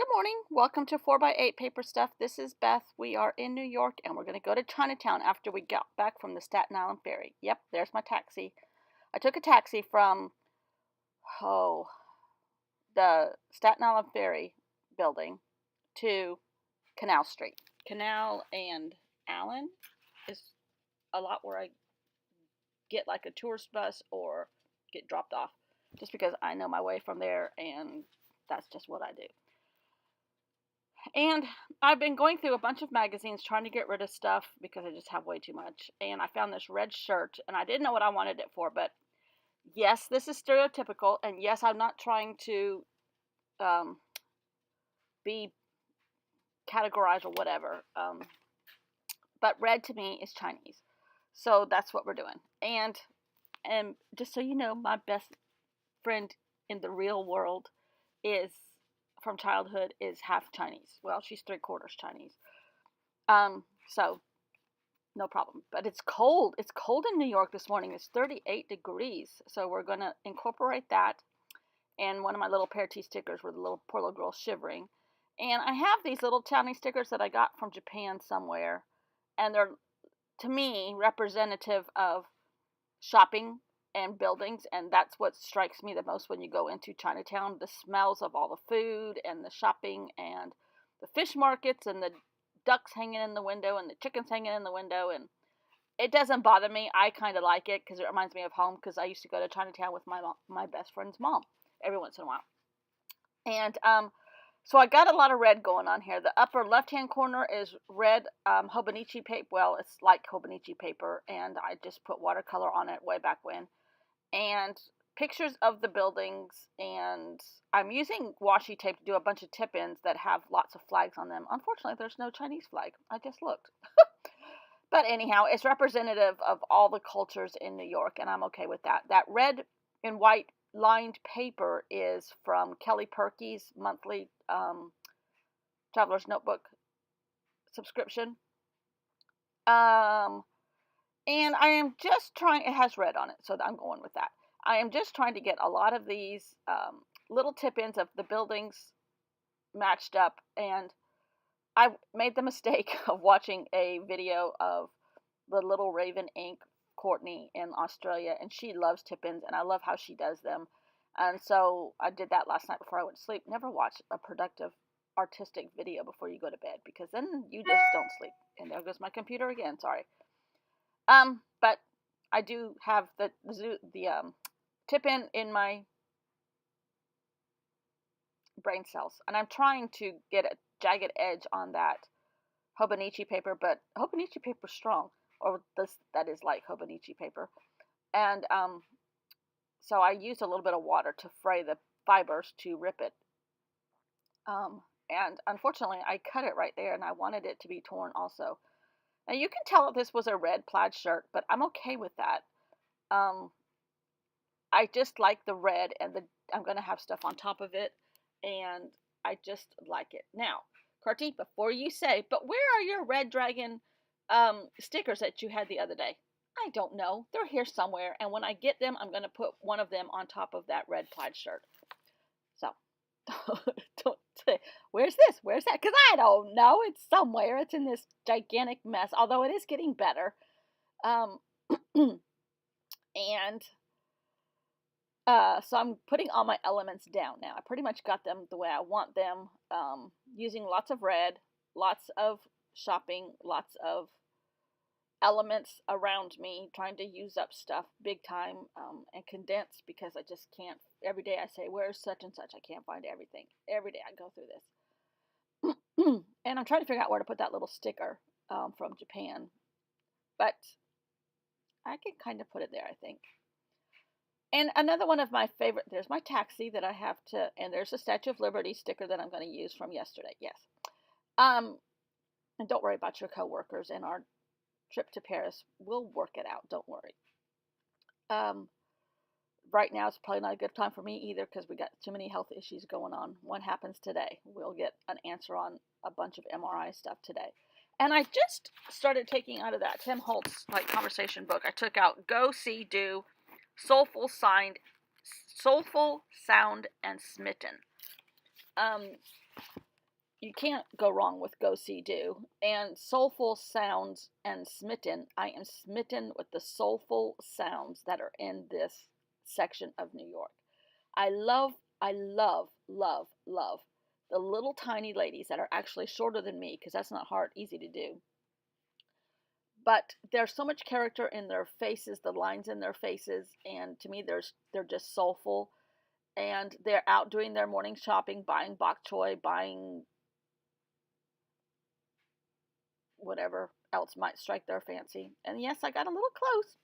Good morning. Welcome to 4x8 Paper Stuff. This is Beth. We are in New York and we're going to go to Chinatown after we got back from the Staten Island ferry. Yep, there's my taxi. I took a taxi from oh, the Staten Island ferry building to Canal Street. Canal and Allen is a lot where I get like a tourist bus or get dropped off just because I know my way from there and that's just what I do. And I've been going through a bunch of magazines trying to get rid of stuff because I just have way too much. And I found this red shirt and I didn't know what I wanted it for, but yes, this is stereotypical. And yes, I'm not trying to um, be categorized or whatever. But red to me is Chinese. So that's what we're doing. And just so you know, my best friend in the real world is from childhood is half Chinese. Well, she's 3/4 Chinese. So no problem. But it's cold. It's cold in New York this morning. It's 38 degrees. So we're going to incorporate that. And one of my little pair T stickers where the poor little girl shivering. And I have these little tiny stickers that I got from Japan somewhere. And they're, to me, representative of shopping and buildings. And that's what strikes me the most when you go into Chinatown. The smells of all the food and the shopping and the fish markets and the ducks hanging in the window and the chickens hanging in the window, and it doesn't bother me. I kind of like it because it reminds me of home because I used to go to Chinatown with my best friend's mom every once in a while. And so I got a lot of red going on here. The upper left-hand corner is red Hobonichi paper. Well, it's like Hobonichi paper, and I just put watercolor on it way back when. And pictures of the buildings, and I'm using washi tape to do a bunch of tip-ins that have lots of flags on them. Unfortunately, there's no Chinese flag. I just looked. But anyhow, it's representative of all the cultures in New York, and I'm okay with that. That red and white lined paper is from Kelly Perky's monthly Traveler's Notebook subscription. And I am just trying, it has red on it, so I'm going with that. I am just trying to get a lot of these little tip-ins of the buildings matched up, and I made the mistake of watching a video of the Little Raven Ink Courtney in Australia, and she loves tip-ins, and I love how she does them. And so I did that last night before I went to sleep. Never watch a productive artistic video before you go to bed, because then you just don't sleep. And there goes my computer again, sorry. But I do have the tip-in in my brain cells, and I'm trying to get a jagged edge on that Hobonichi paper, but Hobonichi paper is strong, or this that is like Hobonichi paper, and so I used a little bit of water to fray the fibers to rip it, and unfortunately I cut it right there, and I wanted it to be torn also. Now you can tell that this was a red plaid shirt, but I'm okay with that. I just like the red, and I'm going to have stuff on top of it, and I just like it. Now, Carty, before you say, but where are your Red Dragon stickers that you had the other day? I don't know. They're here somewhere, and when I get them, I'm going to put one of them on top of that red plaid shirt. So, don't say, where's this? Where's that? Because I don't know. It's somewhere. It's in this gigantic mess, although it is getting better. And so I'm putting all my elements down now. I pretty much got them the way I want them, using lots of red, lots of shopping, lots of elements around me, trying to use up stuff big time, and condense, because I just can't. Every day I say, where's such and such? I can't find everything. Every day I go through this. And I'm trying to figure out where to put that little sticker from Japan. But I can kind of put it there, I think. And another one of my favorite, there's my taxi that I have to, and there's a Statue of Liberty sticker that I'm going to use from yesterday, yes. And don't worry about your coworkers and our trip to Paris. We'll work it out, don't worry. Right now it's probably not a good time for me either because we got too many health issues going on. What happens today? We'll get an answer on a bunch of MRI stuff today. And I just started taking out of that Tim Holtz conversation book, I took out Go, See, Do, Soulful Sound, and Smitten. you can't go wrong with Go See Do. And Soulful Sounds and Smitten. I am smitten with the soulful sounds that are in this section of New York. I love, love the little tiny ladies that are actually shorter than me, because that's not easy to do. But there's so much character in their faces, the lines in their faces, and to me, they're just soulful. And they're out doing their morning shopping, buying bok choy, buying whatever else might strike their fancy. And yes, I got a little close,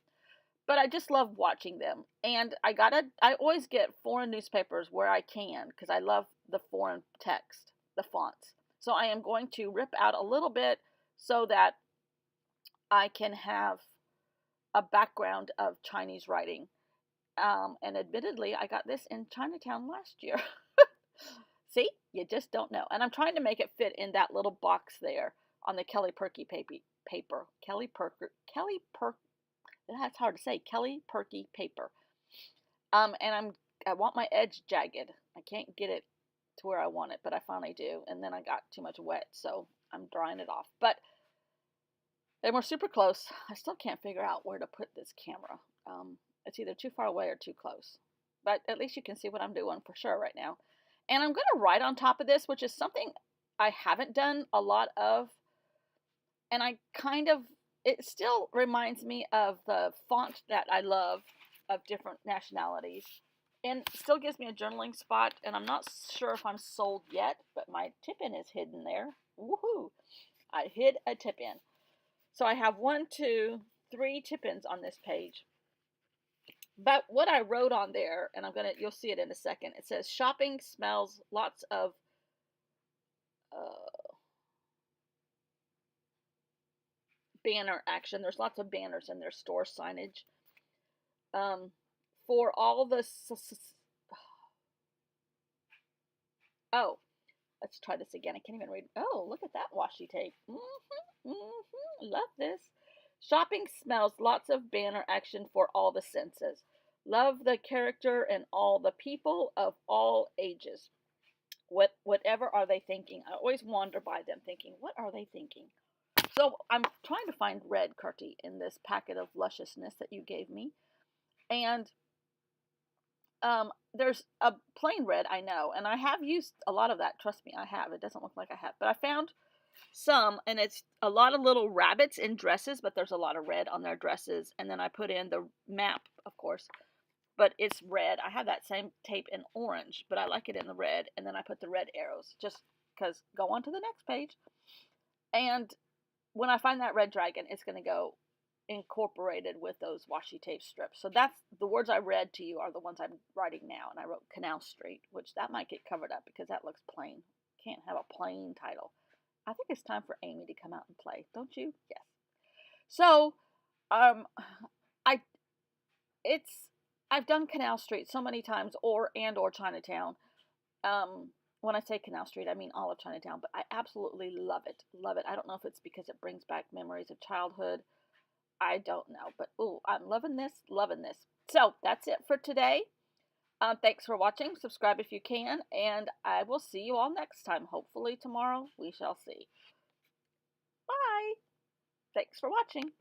but I just love watching them. And I always get foreign newspapers where I can, because I love the foreign text, the fonts. So I am going to rip out a little bit so that I can have a background of Chinese writing. And admittedly, I got this in Chinatown last year. See, you just don't know. And I'm trying to make it fit in that little box there on the Kelly Perky paper. That's hard to say. Kelly Perky paper. And I want my edge jagged. I can't get it to where I want it, but I finally do. And then I got too much wet, so I'm drying it off. But and we're super close. I still can't figure out where to put this camera. It's either too far away or too close. But at least you can see what I'm doing for sure right now. And I'm going to write on top of this, which is something I haven't done a lot of. And it still reminds me of the font that I love of different nationalities. And still gives me a journaling spot. And I'm not sure if I'm sold yet, but my tip-in is hidden there. Woohoo! I hid a tip-in. So I have 1, 2, 3 tip-ins on this page. But what I wrote on there, and you'll see it in a second, it says shopping smells lots of banner action. There's lots of banners in their store signage. For all the let's try this again. I can't even read. Oh, look at that washi tape. Love this. Shopping smells lots of banner action for all the senses. Love the character and all the people of all ages. Whatever are they thinking? I always wander by them thinking, what are they thinking? So I'm trying to find red, Curti, in this packet of lusciousness that you gave me. And there's a plain red, I know, and I have used a lot of that. Trust me, I have. It doesn't look like I have. But I found some, and it's a lot of little rabbits in dresses, but there's a lot of red on their dresses. And then I put in the map, of course, but it's red. I have that same tape in orange, but I like it in the red. And then I put the red arrows, just because. Go on to the next page. And when I find that red dragon, it's going to go incorporated with those washi tape strips. So that's the words I read to you are the ones I'm writing now. And I wrote Canal Street, which that might get covered up because that looks plain. Can't have a plain title. I think it's time for Amy to come out and play, don't you? Yes. So, I've done Canal Street so many times, or Chinatown. When I say Canal Street, I mean all of Chinatown, but I absolutely love it. Love it. I don't know if it's because it brings back memories of childhood. I don't know, but ooh, I'm loving this, loving this. So that's it for today. Thanks for watching. Subscribe if you can, and I will see you all next time. Hopefully tomorrow. We shall see. Bye. Thanks for watching.